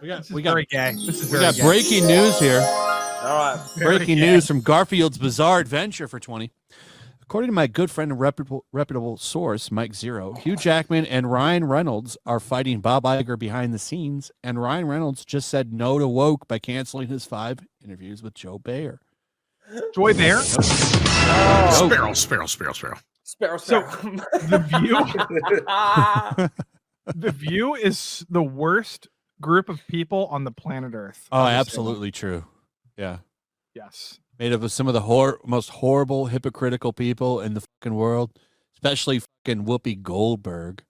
We got very gay. This is we got breaking news here. All right. Breaking news from Garfield's Bizarre Adventure for 20. According to my good friend and reputable source, Mike Zero, Hugh Jackman and Ryan Reynolds are fighting Bob Iger behind the scenes, and Ryan Reynolds just said no to woke by canceling his 5 interviews with Joe Bayer. Joy Bear? Sparrow. So the View is the worst group of people on the planet Earth. Oh, absolutely true. Yeah. Yes. Made up of some of the most horrible, hypocritical people in the fucking world, especially fucking Whoopi Goldberg,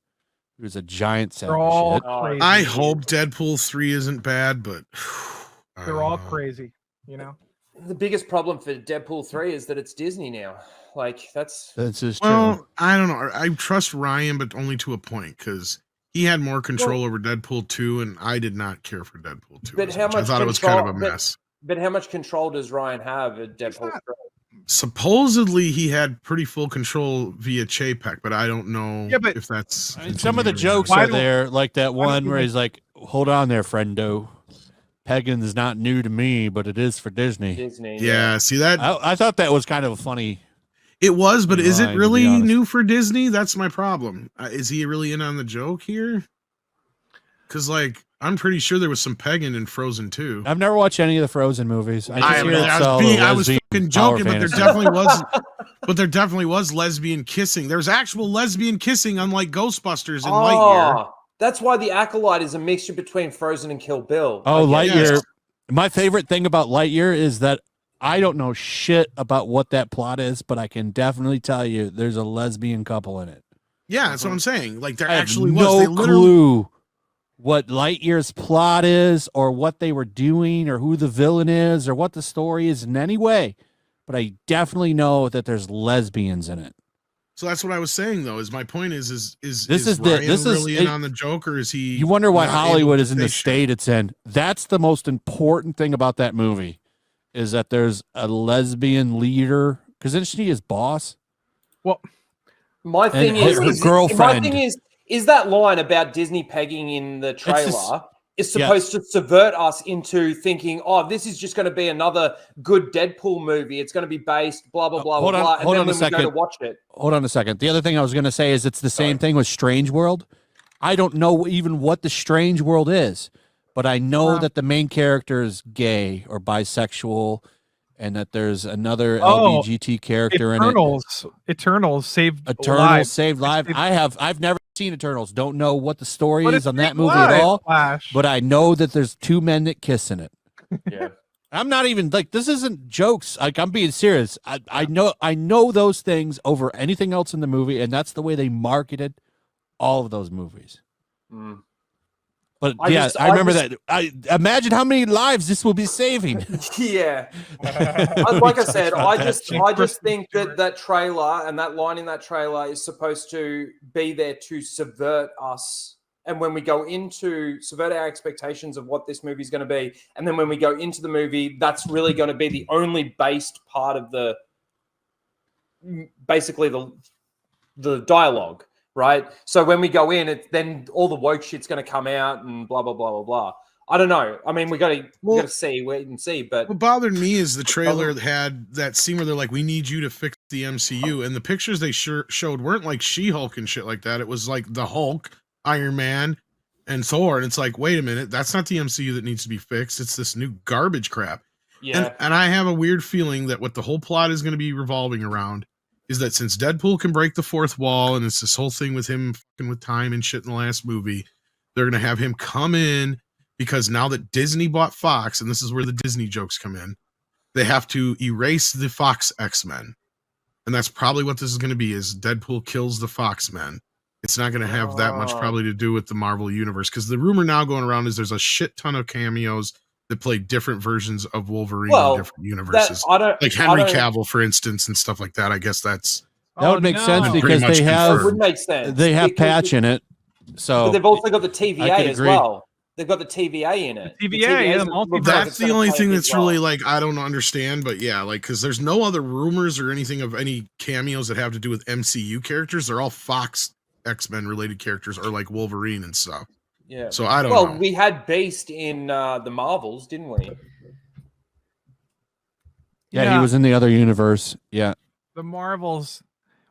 who's a giant sack of shit. Crazy. I hope Deadpool 3 isn't bad, but they're all crazy, you know? The biggest problem for Deadpool 3 is that it's Disney now. Like, that's just true. Well, I don't know. I trust Ryan, but only to a point, because he had more control over Deadpool 2, and I did not care for Deadpool 2. But how much I thought it was kind of a mess. But how much control does Ryan have at Deadpool 3? Supposedly, he had pretty full control via Chapek, but I don't know if that's... Some of the jokes are there, like that one where he's like, hold on there, friendo. Pegging is not new to me, but it is for Disney. Yeah, see that? I thought that was kind of a funny... It was, but is it really new for Disney? That's my problem. Is he really in on the joke here? Because, like, I'm pretty sure there was some pegging in Frozen 2. I've never watched any of the Frozen movies. I was fucking joking, but there definitely was lesbian kissing. There's actual lesbian kissing, unlike Ghostbusters and Lightyear. That's why the Acolyte is a mixture between Frozen and Kill Bill. Oh, Lightyear. Yes. My favorite thing about Lightyear is that I don't know shit about what that plot is, but I can definitely tell you there's a lesbian couple in it. Yeah, that's what I'm saying. Like, there actually was. No clue what Lightyear's plot is or what they were doing or who the villain is or what the story is in any way. But I definitely know that there's lesbians in it. So that's what I was saying, though. Is my point is Ryan really in on the joke, or is he? You wonder why Hollywood is in the state it's in. That's the most important thing about that movie, is that there's a lesbian leader. Because isn't she his boss? Well, my thing is her girlfriend. My thing is that line about Disney pegging in the trailer is supposed to subvert us into thinking, oh, this is just going to be another good Deadpool movie. It's going to be based, blah, blah, blah, blah. And then when we go to watch it. Hold on a second. The other thing I was going to say is it's the same thing with Strange World. I don't know even what the Strange World is, but I know that the main character is gay or bisexual and that there's another LGBT character in it. Eternals saved lives. I've never seen Eternals. Don't know what the story is on that movie at all. But I know that there's 2 men that kiss in it. Yeah. I'm not even like, this isn't jokes. Like, I'm being serious. I know those things over anything else in the movie, and that's the way they marketed all of those movies. Mm. But I remember that. I imagine how many lives this will be saving. Yeah. Like I said, I just think that trailer and that line in that trailer is supposed to be there to subvert us. And when we go into subvert our expectations of what this movie is going to be, and then when we go into the movie, that's really going to be the only based part of basically the dialogue. Right. So when we go in, then all the woke shit's going to come out and blah, blah, blah, blah, blah. I don't know. I mean, we got to wait and see. But what bothered me is the trailer had that scene where they're like, we need you to fix the MCU. And the pictures they showed weren't like She-Hulk and shit like that. It was like the Hulk, Iron Man, and Thor. And it's like, wait a minute, that's not the MCU that needs to be fixed. It's this new garbage crap. Yeah. And I have a weird feeling that what the whole plot is going to be revolving around is that since Deadpool can break the fourth wall and it's this whole thing with him fucking with time and shit in the last movie, they're going to have him come in because now that Disney bought Fox, and this is where the Disney jokes come in, they have to erase the Fox X-Men. And that's probably what this is going to be, is Deadpool kills the Fox Men. It's not going to have that much probably to do with the Marvel Universe, because the rumor now going around is there's a shit ton of cameos that play different versions of Wolverine in different universes. Like Henry Cavill, for instance, and stuff like that. I guess that would make sense because it would make sense. They have Patch in it. So but they've also got the TVA as well. They've got the TVA in it. The TVA, that's the only thing that's really like, I don't understand, but yeah, like, because there's no other rumors or anything of any cameos that have to do with MCU characters. They're all Fox X-Men related characters or like Wolverine and stuff. Yeah. So I don't Well, know. we had Beast in the Marvels, didn't we? Yeah, he was in the other universe. Yeah. The Marvels.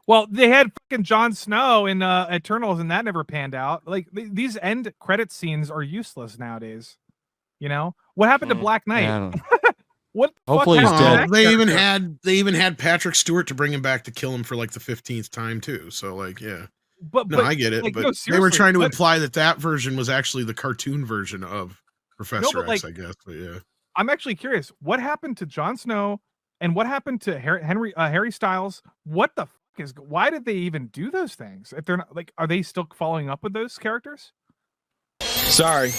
Well, they had fucking Jon Snow in Eternals, and that never panned out. Like these end credit scenes are useless nowadays. You know what happened to Black Knight? Yeah, I don't know. What? The Hopefully fuck he's happened to dead. that character? They even had Patrick Stewart to bring him back to kill him for like the 15th time too. So like, yeah. But No, I get it. like, but no, they were seriously, trying to what- imply that version was actually the cartoon version of Professor but, X, like, I guess. But yeah. I'm actually curious. What happened to Jon Snow, and what happened to Harry Styles? What the fuck is? Why did they even do those things? If they're not like, are they still following up with those characters? Sorry,